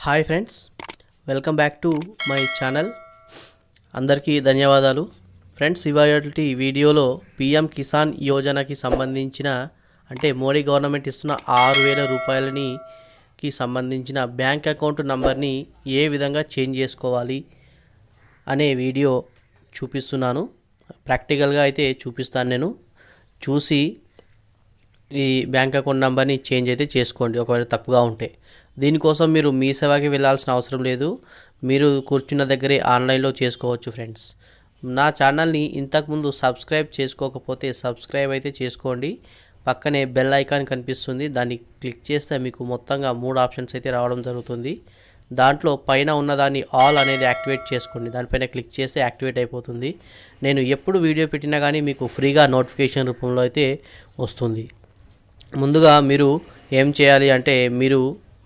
Hi friends, welcome back to my channel. అందరికీ ధన్యవాదాలు. Friends, ఇవాళ వీడియోలో పిఎం కిసాన్ యోజనకి సంబంధించిన అంటే మోడీ గవర్నమెంట్ ఇస్తున్న 6,000 రూపాయలని సంబంధించిన బ్యాంక్ అకౌంట్ నంబర్ని ఏ విధంగా చేంజ్ చేసుకోవాలి అనే వీడియో చూపిస్తున్నాను. ప్రాక్టికల్గా అయితే చూపిస్తాను. నేను చూసి ఈ బ్యాంక్ అకౌంట్ నెంబర్ని చేంజ్ అయితే చేసుకోండి ఒకవేళ తప్పుగా ఉంటే. దీనికోసం మీరు మీ సేవకి వెళ్ళాల్సిన అవసరం లేదు. మీరు కూర్చున్న దగ్గరే ఆన్లైన్లో చేసుకోవచ్చు. ఫ్రెండ్స్, నా ఛానల్ని ఇంతకుముందు సబ్స్క్రైబ్ చేసుకోకపోతే సబ్స్క్రైబ్ అయితే చేసుకోండి. పక్కనే బెల్ ఐకాన్ కనిపిస్తుంది, దాన్ని క్లిక్ చేస్తే మీకు మొత్తంగా 3 ఆప్షన్స్ అయితే రావడం జరుగుతుంది. దాంట్లో పైన ఉన్నదాన్ని ఆల్ అనేది యాక్టివేట్ చేసుకోండి. దానిపైన క్లిక్ చేస్తే యాక్టివేట్ అయిపోతుంది. నేను ఎప్పుడు వీడియో పెట్టినా కానీ మీకు ఫ్రీగా నోటిఫికేషన్ రూపంలో అయితే వస్తుంది. ముందుగా మీరు ఏం చేయాలి అంటే మీరు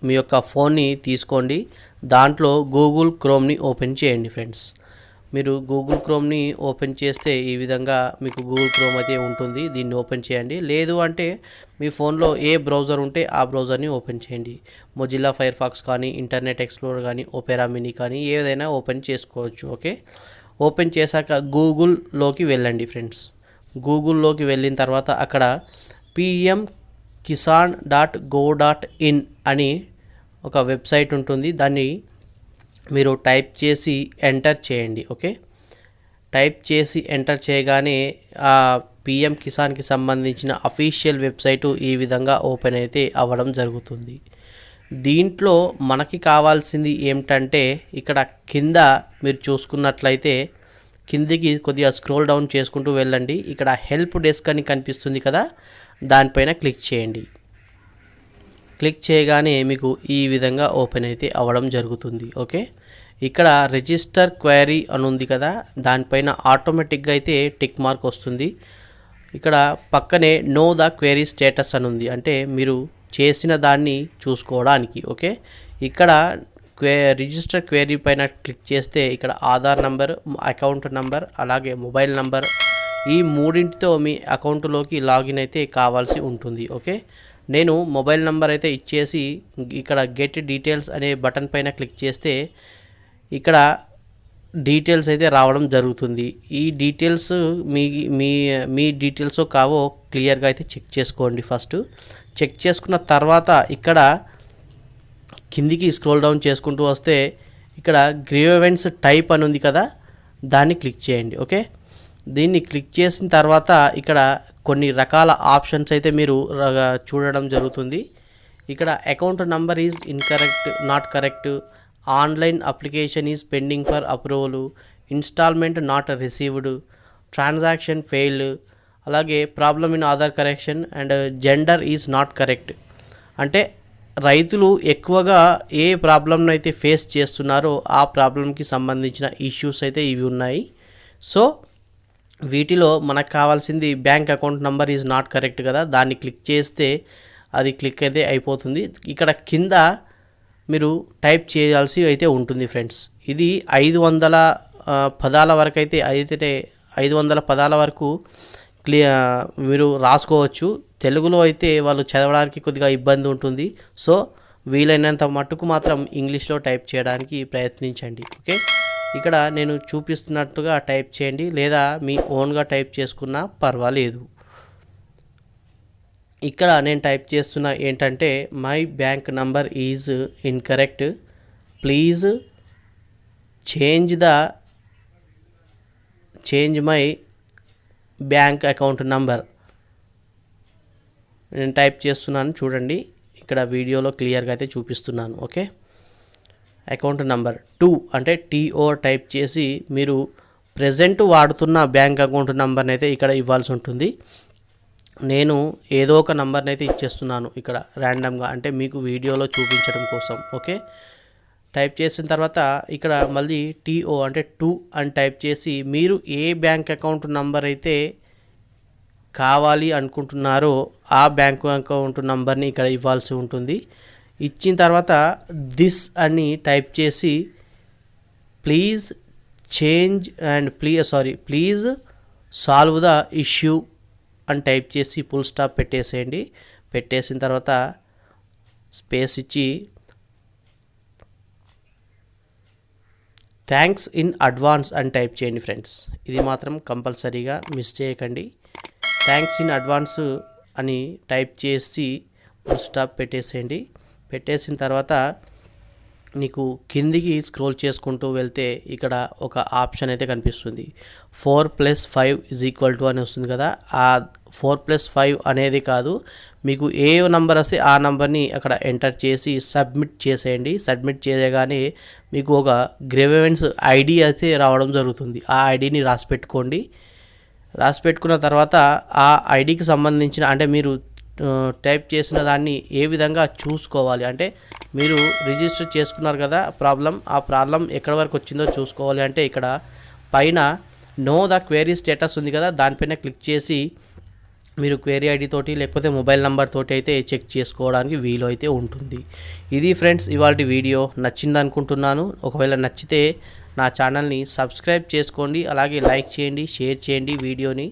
మీ యొక్క ఫోన్ని తీసుకోండి. దాంట్లో గూగుల్ క్రోమ్ని ఓపెన్ చేయండి. ఫ్రెండ్స్, మీరు గూగుల్ క్రోమ్ని ఓపెన్ చేస్తే ఈ విధంగా మీకు గూగుల్ క్రోమ్ అయితే ఉంటుంది. దీన్ని ఓపెన్ చేయండి. లేదు అంటే మీ ఫోన్లో ఏ బ్రౌజర్ ఉంటే ఆ బ్రౌజర్ని ఓపెన్ చేయండి. మొజిల్లా ఫైర్ ఫాక్స్ కానీ, ఇంటర్నెట్ ఎక్స్ప్లోరర్ కానీ, ఓపెరా మినీ కానీ ఏదైనా ఓపెన్ చేసుకోవచ్చు. ఓకే, ఓపెన్ చేశాక గూగుల్లోకి వెళ్ళండి. ఫ్రెండ్స్, గూగుల్లోకి వెళ్ళిన తర్వాత అక్కడ pmkisan.go.in అని ఒక వెబ్సైట్ ఉంటుంది. దాన్ని మీరు టైప్ చేసి ఎంటర్ చేయండి. ఓకే, టైప్ చేసి ఎంటర్ చేయగానే ఆ పిఎం కిసాన్కి సంబంధించిన అఫీషియల్ వెబ్సైటు ఈ విధంగా ఓపెన్ అయితే అవ్వడం జరుగుతుంది. దీంట్లో మనకి కావాల్సింది ఏమిటంటే ఇక్కడ కింద మీరు చూసుకున్నట్లయితే కిందికి కొద్దిగా స్క్రోల్ డౌన్ చేసుకుంటూ వెళ్ళండి. ఇక్కడ హెల్ప్ డెస్క్ అని కనిపిస్తుంది కదా, దానిపైన క్లిక్ చేయండి. క్లిక్ చేయగానే మీకు ఈ విధంగా ఓపెన్ అయితే అవ్వడం జరుగుతుంది. ఓకే, ఇక్కడ రిజిస్టర్ క్వైరీ అని ఉంది కదా, దానిపైన ఆటోమేటిక్గా అయితే టిక్ మార్క్ వస్తుంది. ఇక్కడ పక్కనే నో ద క్వైరీ స్టేటస్ అని ఉంది, అంటే మీరు చేసిన దాన్ని చూసుకోవడానికి. ఓకే, ఇక్కడ రిజిస్టర్ క్వైరీ పైన క్లిక్ చేస్తే ఇక్కడ ఆధార్ నంబర్, అకౌంట్ నంబర్, అలాగే మొబైల్ నంబర్ ఈ మూడింటితో మీ అకౌంట్లోకి లాగిన్ అయితే కావాల్సి ఉంటుంది. ఓకే, నేను మొబైల్ నంబర్ అయితే ఇచ్చేసి ఇక్కడ గెట్ డీటెయిల్స్ అనే బటన్ పైన క్లిక్ చేస్తే ఇక్కడ డీటెయిల్స్ అయితే రావడం జరుగుతుంది. ఈ డీటెయిల్స్ మీ మీ మీ డీటెయిల్స్ కావో క్లియర్గా అయితే చెక్ చేసుకోండి. ఫస్ట్ చెక్ చేసుకున్న తర్వాత ఇక్కడ కిందికి స్క్రోల్ డౌన్ చేసుకుంటూ వస్తే ఇక్కడ గ్రీవెన్స్ టైప్ అని ఉంది కదా, దాన్ని క్లిక్ చేయండి. ఓకే, దీన్ని క్లిక్ చేసిన తర్వాత ఇక్కడ కొన్ని రకాల ఆప్షన్స్ అయితే మీరు చూడడం జరుగుతుంది. ఇక్కడ account number is incorrect, not correct, online application is pending for approval, instalment not received, transaction failed, అలాగే problem in Aadhaar correction and gender is not correct. అంటే రైతులు ఎక్కువగా ఏ ప్రాబ్లమ్ను అయితే ఫేస్ చేస్తున్నారో ఆ ప్రాబ్లంకి సంబంధించిన ఇష్యూస్ అయితే ఇవి ఉన్నాయి. సో వీటిలో మనకు కావాల్సింది bank account number is not correct కదా, దాన్ని క్లిక్ చేస్తే అది క్లిక్ అయితే అయిపోతుంది. ఇక్కడ కింద మీరు టైప్ చేయాల్సి అయితే ఉంటుంది. ఫ్రెండ్స్, ఇది 500 పదాల వరకు అయితే 500 పదాల వరకు మీరు రాసుకోవచ్చు. తెలుగులో అయితే వాళ్ళు చదవడానికి కొద్దిగా ఇబ్బంది ఉంటుంది. సో వీలైనంత మట్టుకు మాత్రం ఇంగ్లీష్లో టైప్ చేయడానికి ప్రయత్నించండి. ఓకే, ఇక్కడ నేను చూపిస్తున్నట్టుగా టైప్ చేయండి, లేదా మీ ఓన్గా టైప్ చేసుకున్నా పర్వాలేదు. ఇక్కడ నేను టైప్ చేస్తున్న ఏంటంటే my bank number is incorrect, please change my bank account number నేను టైప్ చేస్తున్నాను. చూడండి, ఇక్కడ వీడియోలో క్లియర్గా అయితే చూపిస్తున్నాను. ఓకే, అకౌంట్ నంబర్ 2 అంటే TO టైప్ చేసి మీరు ప్రెజెంట్ వాడుతున్న బ్యాంక్ అకౌంట్ నంబర్ని అయితే ఇక్కడ ఇవ్వాల్సి ఉంటుంది. నేను ఏదో ఒక నంబర్ని అయితే ఇచ్చేస్తున్నాను ఇక్కడ ర్యాండమ్గా, అంటే మీకు వీడియోలో చూపించడం కోసం. ఓకే, టైప్ చేసిన తర్వాత ఇక్కడ మళ్ళీ TO అంటే 2 అని టైప్ చేసి మీరు ఏ బ్యాంక్ అకౌంట్ నంబర్ అయితే కావాలి అనుకుంటున్నారో ఆ బ్యాంక్ అకౌంట్ నంబర్ని ఇక్కడ ఇవ్వాల్సి ఉంటుంది. ఇచ్చిన తర్వాత దిస్ అని టైప్ చేసి ప్లీజ్ సాల్వ్ ద ఇష్యూ అని టైప్ చేసి ఫుల్ స్టాప్ పెట్టేసేయండి. పెట్టేసిన తర్వాత స్పేస్ ఇచ్చి థ్యాంక్స్ ఇన్ అడ్వాన్స్ అని టైప్ చేయండి ఫ్రెండ్స్. ఇది మాత్రం కంపల్సరీగా మిస్ చేయకండి. థ్యాంక్స్ ఇన్ అడ్వాన్స్ అని టైప్ చేసి ఫుల్ స్టాప్ పెట్టేసేయండి. పెట్టేసిన తర్వాత నీకు కిందికి స్క్రోల్ చేసుకుంటూ వెళ్తే ఇక్కడ ఒక ఆప్షన్ అయితే కనిపిస్తుంది. 4+5 అని వస్తుంది కదా. ఆ 4+5 అనేది కాదు, మీకు ఏ నంబర్ వస్తే ఆ నంబర్ని అక్కడ ఎంటర్ చేసి సబ్మిట్ చేసేయండి. సబ్మిట్ చేయగానే మీకు ఒక గ్రీవెన్స్ ఐడి అయితే రావడం జరుగుతుంది. ఆ ఐడిని రాసి పెట్టుకోండి. రాసి పెట్టుకున్న తర్వాత ఆ ఐడికి సంబంధించిన అంటే మీరు టైప్ చేసిన దాన్ని ఏ విధంగా చూసుకోవాలి అంటే మీరు రిజిస్టర్ చేసుకున్నారు కదా ఆ ప్రాబ్లం ఎక్కడి వరకు వచ్చిందో చూసుకోవాలి అంటే ఇక్కడ పైన నో ద క్వెరీ స్టేటస్ ఉంది కదా, దానిపైన క్లిక్ చేసి మీరు క్వెరీ ఐడి తోటి లేకపోతే మొబైల్ నెంబర్ తోటి అయితే చెక్ చేసుకోవడానికి వీలు అయితే ఉంటుంది. ఇది ఫ్రెండ్స్ ఇవాల్టి వీడియో. నచ్చింది అనుకుంటున్నాను. ఒకవేళ నచ్చితే నా ఛానల్ని సబ్స్క్రైబ్ చేసుకోండి, అలాగే లైక్ చేయండి, షేర్ చేయండి వీడియోని.